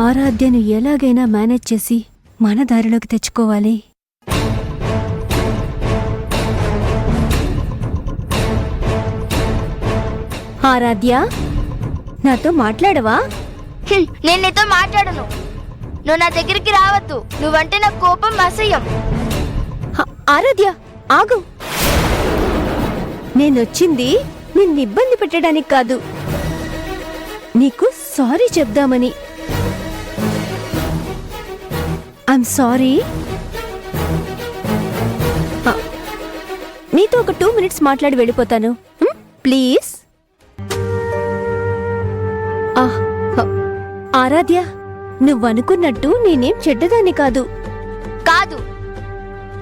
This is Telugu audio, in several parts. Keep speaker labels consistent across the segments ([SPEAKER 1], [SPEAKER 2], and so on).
[SPEAKER 1] ఆరాధ్యను ఎలాగైనా మేనేజ్ చేసి మన దారిలోకి తెచ్చుకోవాలి. ఆరాధ్య, నాతో మాట్లాడవా?
[SPEAKER 2] నేను నీతో మాట్లాడను. నువ్వు నా దగ్గరికి రావద్దు. నువ్వంటే నాకు కోపం, అసహ్యం.
[SPEAKER 1] ఆరాధ్య, ఆగు. నేనొచ్చింది నిన్ను ఇబ్బంది పెట్టడానికి కాదు, నీకు సారీ చెప్దామని. I'm sorry. నీతో ఒక 2 minutes మాట్లాడి వెళ్ళిపోతాను, ప్లీజ్. ఆరాధ్య, నువ్వనుకున్నట్టు నేనేం చెడ్డదాన్ని కాదు.
[SPEAKER 2] కాదు,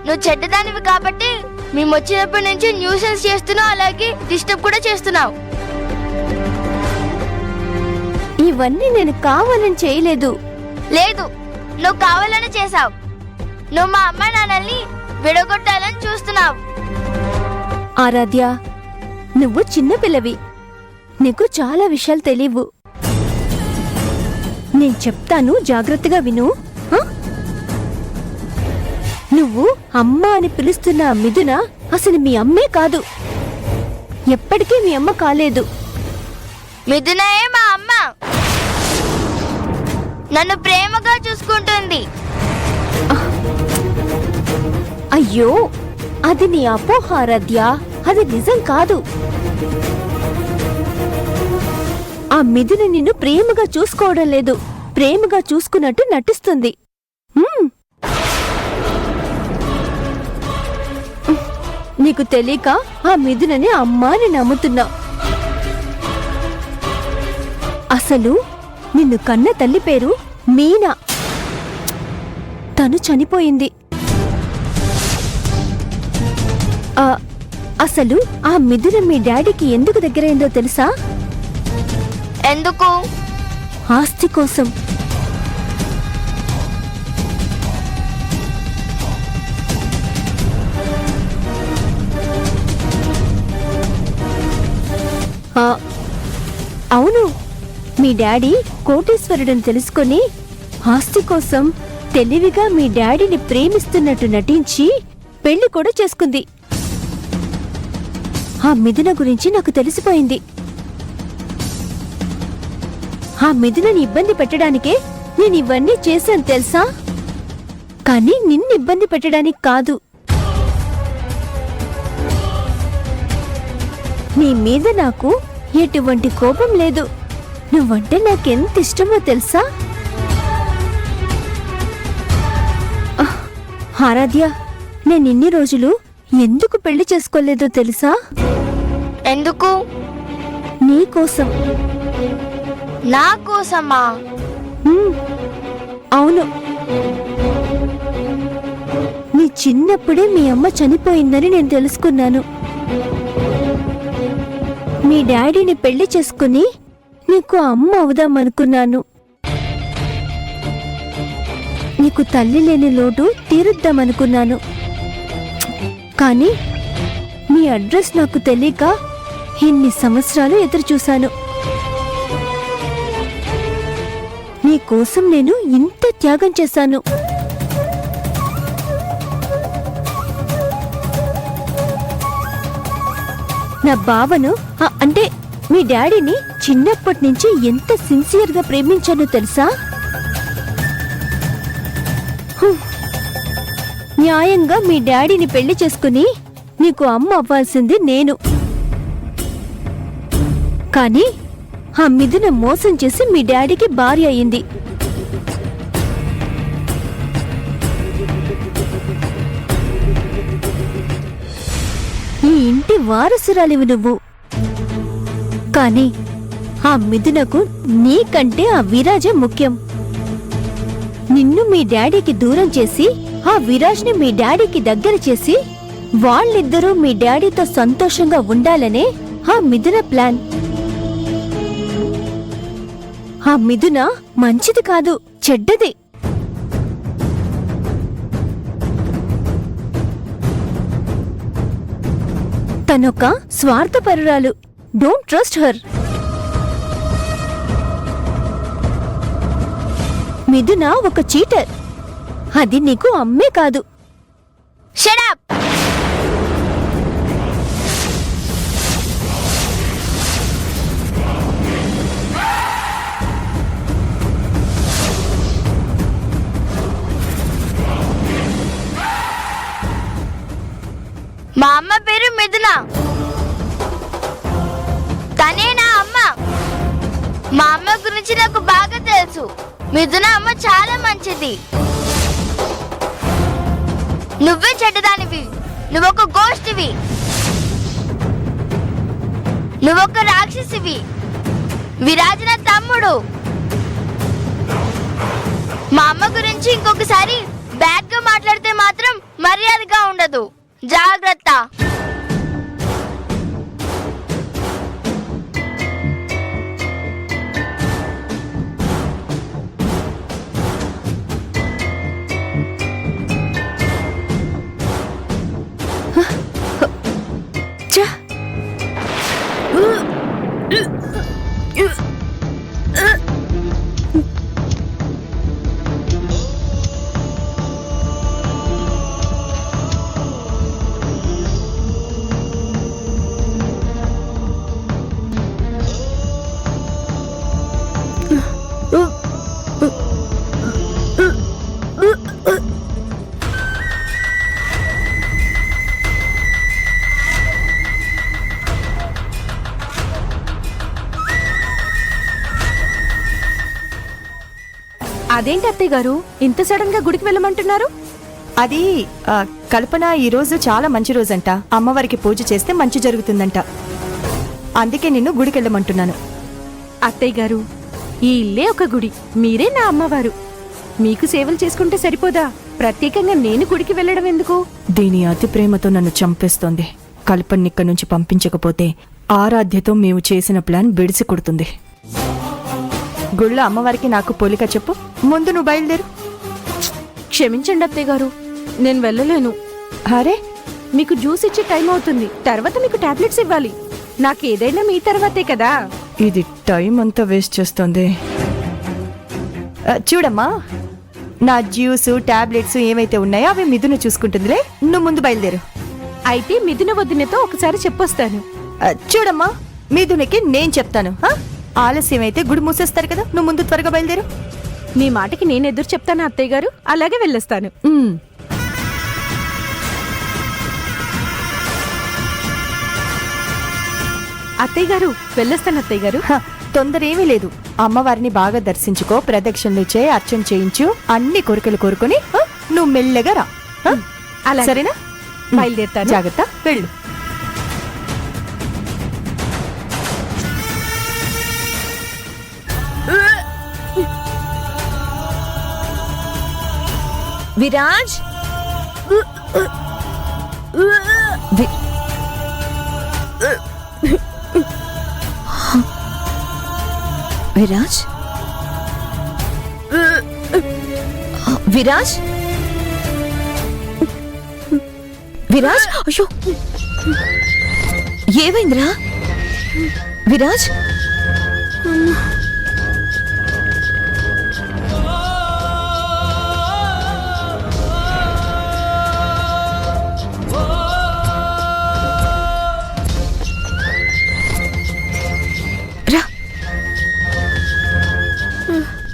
[SPEAKER 2] నువ్వు చెడ్డదానివి కాబట్టి మేము వచ్చినప్పటి నుంచి న్యూసెన్స్ చేస్తున్నావు, అలాగే డిస్టర్బ్ కూడా చేస్తున్నావు.
[SPEAKER 1] ఇవన్నీ నేను కావాలని చేయలేదు.
[SPEAKER 2] లేదు, నువ్వు కావాలని చేసావు. నువ్వు మా అమ్మ నాన్నల్ని విడగొట్టాలని చూస్తున్నావు.
[SPEAKER 1] ఆరాధ్య, నువ్వు చిన్నపిల్లవి, నీకు చాలా విషయాలు తెలియవు. నేను చెప్తాను, జాగ్రత్తగా విను. నువ్వు అమ్మ అని పిలుస్తున్న మిథున అసలు మీ అమ్మే కాదు, ఎప్పటికీ మీ అమ్మ కాలేదు.
[SPEAKER 2] మిథునయే మా అమ్మ. నన్ను ప్రేమగా చూసుకుంటుంది.
[SPEAKER 1] అయ్యో, అది నీ అపోహ ఆరాధ్య, అది నిజం కాదు. ఆ మిథున నిన్ను ప్రేమగా చూసుకోవడం లేదు, ప్రేమగా చూసుకున్నట్టు నటిస్తుంది. నీకు తెలియక ఆ మిథునని అమ్మా అని నమ్ముతున్నా. అసలు నిన్ను కన్న తల్లి పేరు మీనా. తను చనిపోయింది. అసలు ఆ మిథున మీ డాడీకి ఎందుకు దగ్గరైందో తెలుసా?
[SPEAKER 2] ఎందుకు?
[SPEAKER 1] ఆస్తి కోసం. అవును, మీ డాడీ కోటీశ్వరుడని తెలుసుకొని ఆస్తి కోసం తెలివిగా మీ డాడీని ప్రేమిస్తున్నట్టు నటించి పెళ్లి కూడా చేసుకుంది. ఆ మిథున గురించి నాకు తెలిసిపోయింది. ఆ మిథునని ఇబ్బంది పెట్టడానికే నేను ఇవన్నీ చేశాను తెలుసా, కానీ నిన్ను ఇబ్బంది పెట్టడానికి కాదు. నీ మీద నాకు ఎటువంటి కోపం లేదు. నువ్వంటే నాకెంత ఇష్టమో తెలుసా? ఆరాధ్య, నేనిన్ని రోజులు ఎందుకు పెళ్లి చేసుకోలేదో తెలుసా?
[SPEAKER 2] ఎందుకు?
[SPEAKER 1] నీకోసం.
[SPEAKER 2] నా కోసమా?
[SPEAKER 1] అవును. నీ చిన్నప్పుడే మీ అమ్మ చనిపోయిందని నేను తెలుసుకున్నాను. మీ డాడీని పెళ్లి చేసుకుని నీకు అమ్మ అవుదామనుకున్నాను. నీకు తల్లి లేని లోటు తీరుద్దామనుకున్నాను. కానీ నీ అడ్రస్ నాకు తెలియక ఇన్ని సంవత్సరాలు ఎదురుచూశాను. నీకోసం నేను ఇంత త్యాగం చేశాను. నా బావను, అంటే మీ డాడీని చిన్నప్పటి నుంచి ఎంత సిన్సియర్గా ప్రేమించానో తెలుసా? న్యాయంగా మీ డాడీని పెళ్లి చేసుకుని నీకు అమ్మ అవ్వాల్సింది నేను. కానీ ఆ మిథున మోసం చేసి మీ డాడీకి భార్య అయింది. ఈ ఇంటి వారసురాలివి నువ్వు. కానీ ఆ మిథునకు నీకంటే ఆ విరాజే ముఖ్యం. నిన్ను మీ డాడీకి దూరం చేసి ఆ విరాజ్ని మీ డాడీకి దగ్గర చేసి వాళ్ళిద్దరూ మీ డాడీతో సంతోషంగా ఉండాలనే ఆ మిథున ప్లాన్. ఆ మిథున మంచిది కాదు, చెడ్డది. తనొక స్వార్థపరురాలు. Don't trust her. మిథున ఒక చీటర్. అది నీకు అమ్మే కాదు.
[SPEAKER 2] Shut up. మా అమ్మ పేరు మిథున. తనే నా అమ్మ. మా అమ్మ గురించి నాకు బాగా తెలుసు. మిథున అమ్మ చాలా మంచిది. నువ్వే చెడ్డదానివి. నువ్వొక గోష్టివి. నువ్వొక రాక్షసివి. విరాజ్ నా తమ్ముడు. మా అమ్మ గురించి ఇంకొకసారి బ్యాడ్ గా మాట్లాడితే మాత్రం మర్యాదగా ఉండదు. జాగ్రత్త.
[SPEAKER 3] అదేంటి అత్తయ్య గారు ఇంత సడన్ గా గుడికి వెళ్ళమంటున్నారు?
[SPEAKER 4] అది కల్పన ఈ రోజు చాలా మంచి రోజంట. అమ్మవారికి పూజ చేస్తే మంచి జరుగుతుందంట. అందుకే నిన్ను గుడికి వెళ్ళమంటున్నాను.
[SPEAKER 3] అత్తయ్య గారు, ఈ ఇల్లే ఒక గుడి. మీరే నా అమ్మవారు. మీకు సేవలు చేసుకుంటే సరిపోదా? ప్రత్యేకంగా నేను గుడికి వెళ్ళడం ఎందుకు?
[SPEAKER 4] దీని అతి ప్రేమతో నన్ను చంపేస్తోంది. కల్పన ఇక్కడి నుంచి పంపించకపోతే ఆరాధ్యతో మేము చేసిన ప్లాన్ బెడిసి కొడుతుంది. గుళ్ళో అమ్మవారికి నాకు పోలిక చెప్పు. ముందు నువ్వు బయలుదేరు.
[SPEAKER 3] క్షమించండి అత్తయ్య గారు, నేను వెళ్ళలేను.
[SPEAKER 4] అరే,
[SPEAKER 3] మీకు జ్యూస్ ఇచ్చే టైం అవుతుంది. తర్వాత మీకు టాబ్లెట్స్ ఇవ్వాలి. నాకేదైనా మీ తర్వాతే కదా.
[SPEAKER 4] ఇది టైం అంతా వేస్ట్ చేస్తోంది. చూడమ్మా, నా జ్యూసు టాబ్లెట్స్ ఏమైతే ఉన్నాయో అవి మిథున చూసుకుంటుందిలే. నువ్వు ముందు బయలుదేరు.
[SPEAKER 3] అయితే మిథున వదినతో ఒకసారి చెప్పొస్తాను.
[SPEAKER 4] చూడమ్మా, మిథునకి నేను చెప్తాను. ఆలస్యం అయితే గుడి మూసేస్తారు కదా. నువ్వు ముందు త్వరగా బయలుదేరు.
[SPEAKER 3] మీ మాటకి నేను ఎదురు చెప్తాను అత్తయ్య గారు. అలాగే వెళ్ళొస్తాను. అత్తయ్య గారు, వెళ్ళొస్తాను అత్తయ్య గారు.
[SPEAKER 4] తొందర ఏమీ లేదు. అమ్మవారిని బాగా దర్శించుకో, ప్రదక్షిణలు చేయి, అర్చన చేయించు, అన్ని కోరికలు కోరుకొని నువ్వు మెల్లగా రా.
[SPEAKER 3] అలా
[SPEAKER 4] సరేనా?
[SPEAKER 3] బయలుదేరుతాను.
[SPEAKER 4] జాగ్రత్త, వెళ్ళు.
[SPEAKER 1] విరాజ్, విరాజ్, విరాజ్, విరాజ్. అయ్యో, ఏమైందిరా విరాజ్?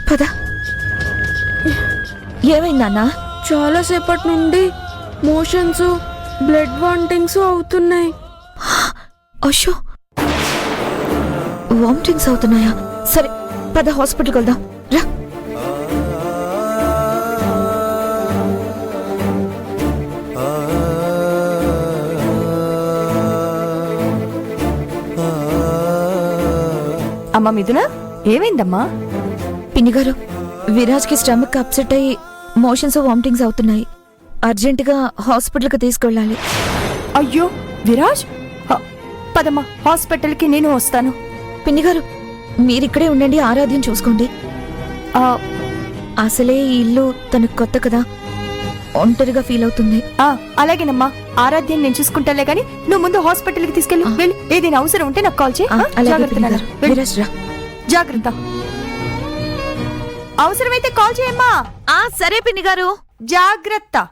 [SPEAKER 1] పద. ఏమైందన్నా?
[SPEAKER 5] చాలాసేపటి నుండి మోషన్స్, బ్లడ్ వామిటింగ్స్ అవుతున్నాయి.
[SPEAKER 1] అయ్యో, వామిటింగ్స్ అవుతున్నాయా? సరే పద, హాస్పిటల్కి వెళ్దాం. రా.
[SPEAKER 4] అమ్మా మిథున, ఏమైందమ్మా?
[SPEAKER 1] పిన్నిగారు, విరాజ్కి స్టమక్ అప్సెట్ అయ్యి మోషన్స్ వామిటింగ్స్ అవుతున్నాయి. అర్జెంటుగా హాస్పిటల్కి తీసుకెళ్ళాలి.
[SPEAKER 4] అయ్యో విరాజ్, పదమ్మా, హాస్పిటల్కి నేను వస్తాను.
[SPEAKER 1] పిన్నిగారు, మీరిక్కడే ఉండండి, ఆరాధ్యం చూసుకోండి. అసలే ఈ ఇల్లు తనకు కొత్త కదా, ఒంటరిగా ఫీల్ అవుతుంది.
[SPEAKER 4] అలాగేనమ్మా, ఆరాధ్యం నేను చూసుకుంటాలే గాని నువ్వు ముందు హాస్పిటల్కి తీసుకెళ్ళి వెళ్ళి. ఏదైనా అవసరం ఉంటే నాకు కాల్ చేయి.
[SPEAKER 1] అలాగే పిన్నిగారు. విరాజ్ రా.
[SPEAKER 4] జాగ్రత్త. అవసరమైతే కాల్ చేయమ్మా.
[SPEAKER 3] సరే పిన్ని గారు.
[SPEAKER 4] జాగ్రత్త.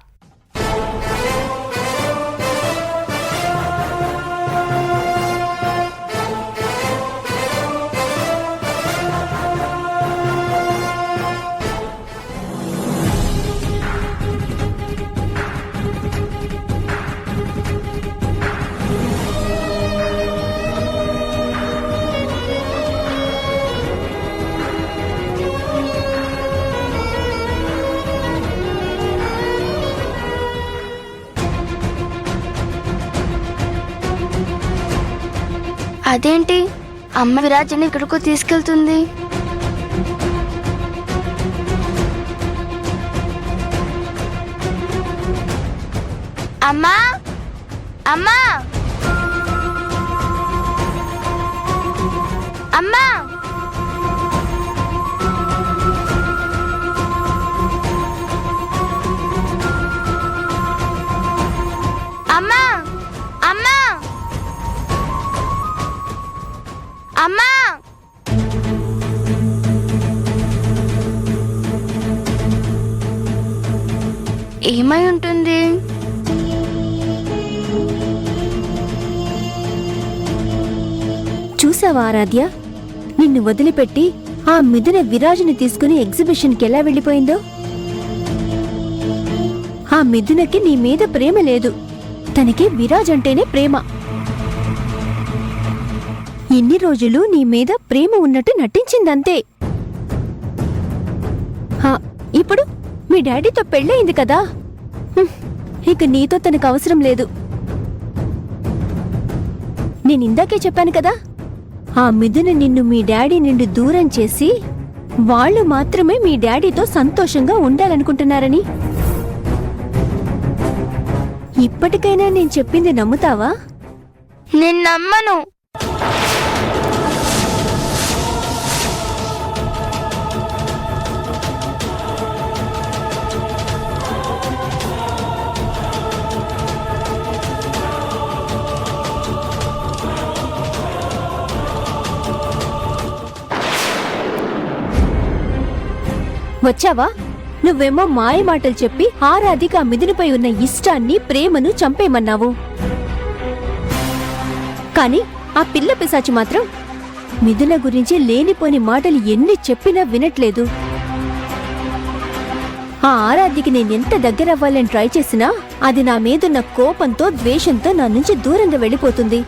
[SPEAKER 2] అదేంటి అమ్మ విరాజ్ని ఇక్కడికో తీసుకెళ్తుంది? అమ్మా అమ్మా అమ్మా అమ్మా అమ్మా అమ్మా ఏమై ఉంటుంది?
[SPEAKER 1] చూసావా ఆరాధ్య, నిన్ను వదిలిపెట్టి ఆ మిథున విరాజుని తీసుకుని ఎగ్జిబిషన్కి ఎలా వెళ్ళిపోయిందో? ఆ మిథునకి నీ మీద ప్రేమ లేదు, తనకి విరాజ్ అంటేనే ప్రేమ. ఇన్ని రోజులు నీ మీద ప్రేమ ఉన్నట్టు నటించిందంతే. ఇప్పుడు మీ డాడీతో పెళ్ళయింది కదా, ఇక నీతో తనకు అవసరం లేదు. నేనిందాకే చెప్పాను కదా, ఆ మిథున నిన్ను మీ డాడీ నుండి దూరం చేసి వాళ్ళు మాత్రమే మీ డాడీతో సంతోషంగా ఉండాలనుకుంటున్నారని. ఇప్పటికైనా నేను చెప్పింది నమ్ముతావా?
[SPEAKER 2] నేను నమ్మను.
[SPEAKER 1] వచ్చావా? నువ్వేమో మాయ మాటలు చెప్పి ఆరాధిక ఆ మిథునపై ఉన్న ఇష్టాన్ని ప్రేమను చంపేయమన్నావు. కాని ఆ పిల్ల పిశాచి మాత్రం మిథున గురించి లేనిపోని మాటలు ఎన్ని చెప్పినా వినట్లేదు. ఆ ఆరాధ్యకి నేనెంత దగ్గరవ్వాలని ట్రై చేసినా అది నా మీదున్న కోపంతో ద్వేషంతో నా నుంచి దూరంగా వెళ్ళిపోతుంది.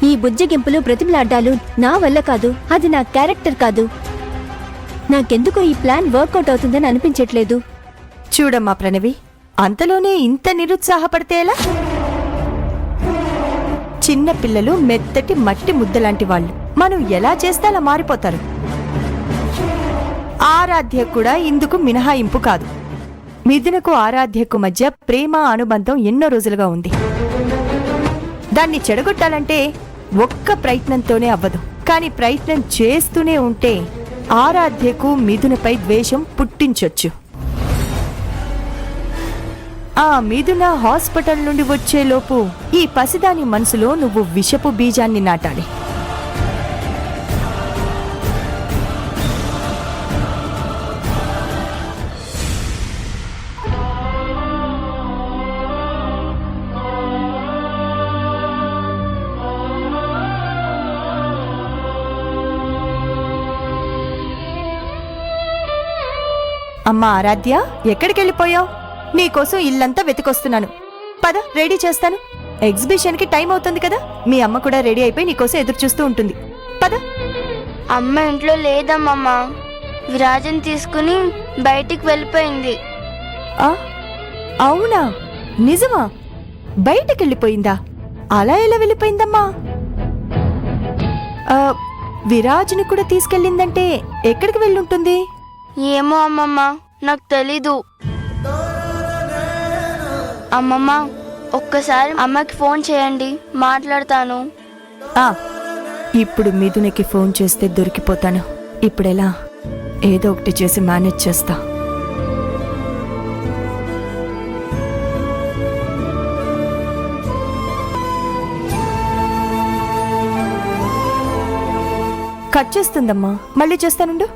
[SPEAKER 1] ఈ బుజ్జగింపులు బ్రతిమలాడ్డాలు నా వల్ల కాదు, అది నా క్యారెక్టర్ కాదు. నాకెందుకో ఈ ప్లాన్ వర్కౌట్ అవుతుందని అనిపించట్లేదు.
[SPEAKER 4] చూడమ్మా ప్రణవి, అంతలోనే ఇంత నిరుత్సాహపడితే ఎలా? చిన్న పిల్లలు మెత్తటి మట్టి ముద్దలాంటి వాళ్ళు. మనం ఎలా చేస్తే అలా మారిపోతారు. ఆరాధ్య కూడా ఇందుకు మినహాయింపు కాదు. మిథునకు ఆరాధ్యకు మధ్య ప్రేమ అనుబంధం ఎన్నో రోజులుగా ఉంది. దాన్ని చెడగొట్టాలంటే ఒక్క ప్రయత్నంతోనే అవ్వదు. కానీ ప్రయత్నం చేస్తూనే ఉంటే ఆరాధ్యకు మిథునపై ద్వేషం పుట్టించొచ్చు. ఆ మిథున హాస్పిటల్ నుండి వచ్చేలోపు ఈ పసిదాని మనసులో నువ్వు విషపు బీజాన్ని నాటాలి. అమ్మా ఆరాధ్య, ఎక్కడికెళ్ళిపోయావు? నీకోసం ఇల్లంతా వెతికొస్తున్నాను. పద, రెడీ చేస్తాను. ఎగ్జిబిషన్కి టైం అవుతుంది కదా, మీ అమ్మ కూడా రెడీ అయిపోయి నీకోసం ఎదురు చూస్తూ ఉంటుంది. పద.
[SPEAKER 2] అమ్మ ఇంట్లో లేదమ్మమ్మ, విరాజన్ తీసుకుని బయటికి వెళ్ళిపోయింది.
[SPEAKER 4] అవునా? నిజమా? బయటకెళ్ళిపోయిందా? అలా ఎలా వెళ్ళిపోయిందమ్మా? విరాజ్ని కూడా తీసుకెళ్ళిందంటే ఎక్కడికి వెళ్ళుంటుంది?
[SPEAKER 2] ఏమో అమ్మమ్మ, నాకు తెలీదు. అమ్మమ్మ, ఒక్కసారి అమ్మకి ఫోన్ చేయండి, మాట్లాడతాను.
[SPEAKER 4] ఇప్పుడు మిథునకి ఫోన్ చేస్తే దొరికిపోతాను. ఇప్పుడెలా? ఏదో ఒకటి చేసి మేనేజ్ చేస్తా. కట్ చేస్తుందమ్మా, మళ్ళీ చేస్తానుండు.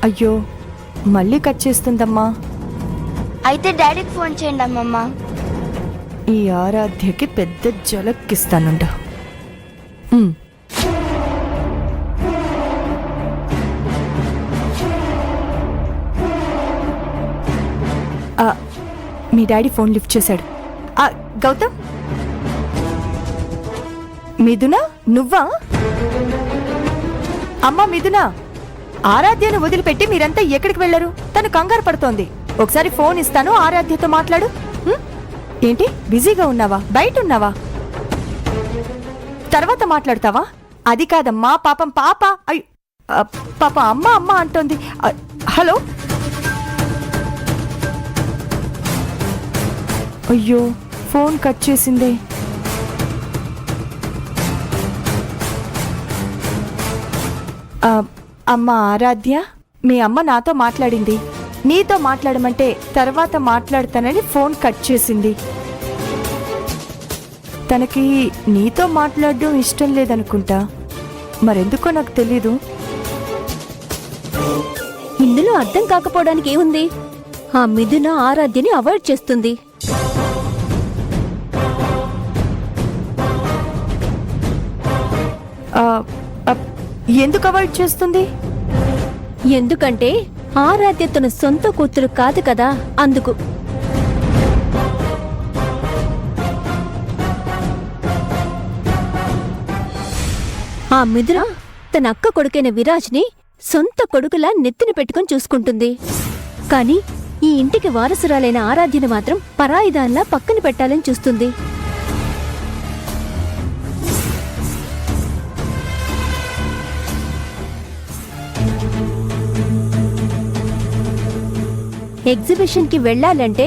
[SPEAKER 4] అయ్యో మళ్ళీ కట్ చేస్తుందమ్మా.
[SPEAKER 2] అయితే డాడీకి ఫోన్ చేయండి అమ్మమ్మ.
[SPEAKER 4] ఈ ఆరాధ్యకి పెద్ద జలక్కిస్తానుండ. మీ డాడీ ఫోన్ లిఫ్ట్ చేశాడు. గౌతమ్, మిథునా నువ్వా? అమ్మా మిథునా, ఆరాధ్యను వదిలిపెట్టి మీరంతా ఎక్కడికి వెళ్లారు? తను కంగారు పడుతోంది. ఒకసారి ఫోన్ ఇస్తాను, ఆరాధ్యతో మాట్లాడు. ఏంటి బిజీగా ఉన్నావా? బయట ఉన్నావా? తర్వాత మాట్లాడతావా? అది కాదమ్మా, పాపం పాప. పాప అమ్మ అమ్మ అంటోంది. హలో. అయ్యో ఫోన్ కట్ చేసిందే. అమ్మ ఆరాధ్య, మీ అమ్మ నాతో మాట్లాడింది. నీతో మాట్లాడమంటే తర్వాత మాట్లాడతానని ఫోన్ కట్ చేసింది. తనకి నీతో మాట్లాడడం ఇష్టం లేదనుకుంటా, మరెందుకో నాకు తెలీదు.
[SPEAKER 1] ఇందులో అర్థం కాకపోవడానికి ఏముంది? ఆ మిథున ఆరాధ్యని అవాయిడ్ చేస్తుంది.
[SPEAKER 4] ఎందుకు అవాయిడ్ చేస్తుంది?
[SPEAKER 1] ఎందుకంటే ఆరాధ్య తన సొంత కూతురు కాదు కదా, అందుకు. ఆ మిథున తన అక్క కొడుకైన విరాజ్ని సొంత కొడుకులా నెత్తిన పెట్టుకుని చూసుకుంటుంది. కాని ఈ ఇంటికి వారసురాలైన ఆరాధ్యను మాత్రం పరాయిదాన్లా పక్కన పెట్టాలని చూస్తుంది. ఎగ్జిబిషన్ కి వెళ్లాలంటే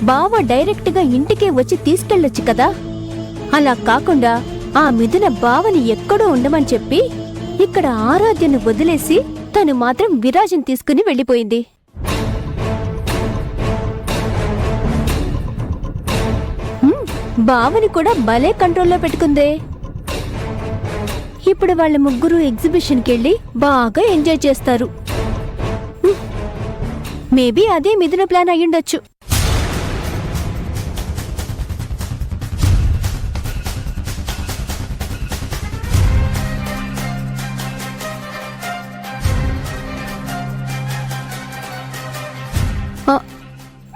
[SPEAKER 1] బావ డైరెక్ట్ గా ఇంటికే వచ్చి తీసుకెళ్లొచ్చు కదా. అలా కాకుండా ఆ మిథున బావని ఎక్కడో ఉండమని చెప్పి ఇక్కడ ఆరాధ్యను వదిలేసి తను మాత్రం విరాజన్ తీసుకుని వెళ్లిపోయింది. బావని కూడా భలే కంట్రోల్లో పెట్టుకుందే. ఇప్పుడు వాళ్ళ ముగ్గురు ఎగ్జిబిషన్కి వెళ్ళి బాగా ఎంజాయ్ చేస్తారు. మేబీ అదే మిథున ప్లాన్ అయ్యుండొచ్చు.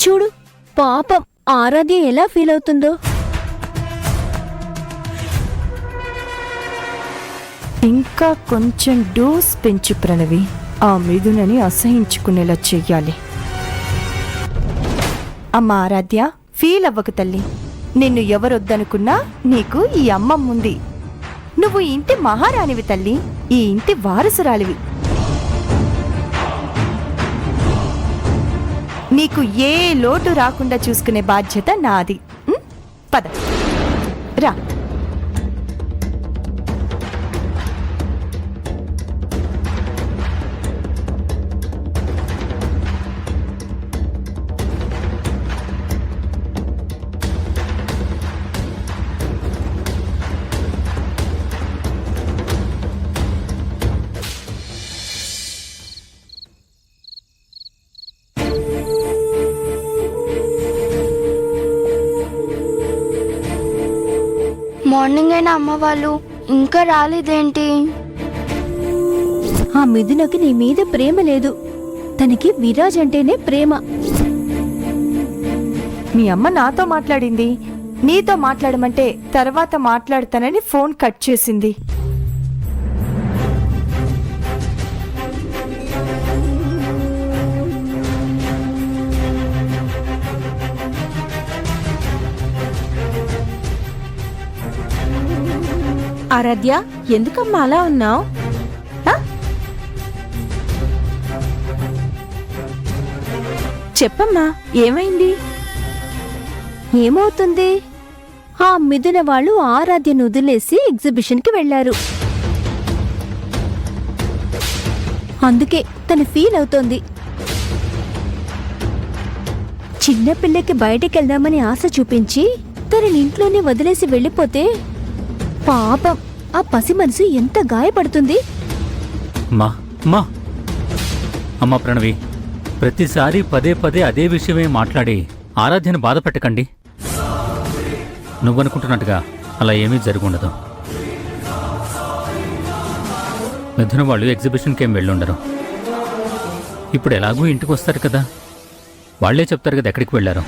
[SPEAKER 1] చూడు పాపం ఆరాధ్య ఎలా ఫీల్ అవుతుందో.
[SPEAKER 4] ఇంకా కొంచెం డోస్ పెంచు ప్రణవి. ఆ మిథునని అసహించుకునేలా చెయ్యాలి. అమ్మ ఆరాధ్య, ఫీల్ అవ్వకు తల్లి. నిన్ను ఎవరొద్దనుకున్నా నీకు ఈ అమ్మమ్ముంది. నువ్వు ఈ ఇంటి మహారాణివి తల్లి, ఈ ఇంటి వారసురాలివి. నీకు ఏ లోటు రాకుండా చూసుకునే బాధ్యత నాది. పద రా.
[SPEAKER 2] మార్నింగ్ అయినా అమ్మ వాళ్ళు ఇంకా రాలేదేంటి?
[SPEAKER 1] ఆ మిథునకి నీ మీద ప్రేమ లేదు, తనకి విరాజ్ అంటేనే ప్రేమ.
[SPEAKER 4] మీ అమ్మ నాతో మాట్లాడింది. నీతో మాట్లాడమంటే తర్వాత మాట్లాడతానని ఫోన్ కట్ చేసింది.
[SPEAKER 3] ఆరాధ్య, ఎందుకమ్మా అలా ఉన్నావు? చెప్పమ్మా, ఏమైంది?
[SPEAKER 1] ఏమవుతుంది? ఆ మిథున వాళ్ళు ఆరాధ్యను వదిలేసి ఎగ్జిబిషన్కి వెళ్లారు. అందుకే తను ఫీల్ అవుతోంది. చిన్నపిల్లకి బయటికెళ్దామని ఆశ చూపించి తనని ఇంట్లోనే వదిలేసి వెళ్ళిపోతే పాపం ఆ పసి మనసు ఎంత గాయపడుతుంది.
[SPEAKER 6] మా మా అమ్మా ప్రణవి, ప్రతిసారి పదే పదే అదే విషయమే మాట్లాడి ఆరాధ్యను బాధ పెట్టకండి. నువ్వనుకుంటున్నట్టుగా అలా ఏమీ జరుగుండదు. మిథున వాళ్ళు ఎగ్జిబిషన్కి ఏం వెళ్ళుండరు. ఇప్పుడు ఎలాగూ ఇంటికి వస్తారు కదా, వాళ్లే చెప్తారు కదా ఎక్కడికి వెళ్ళారు.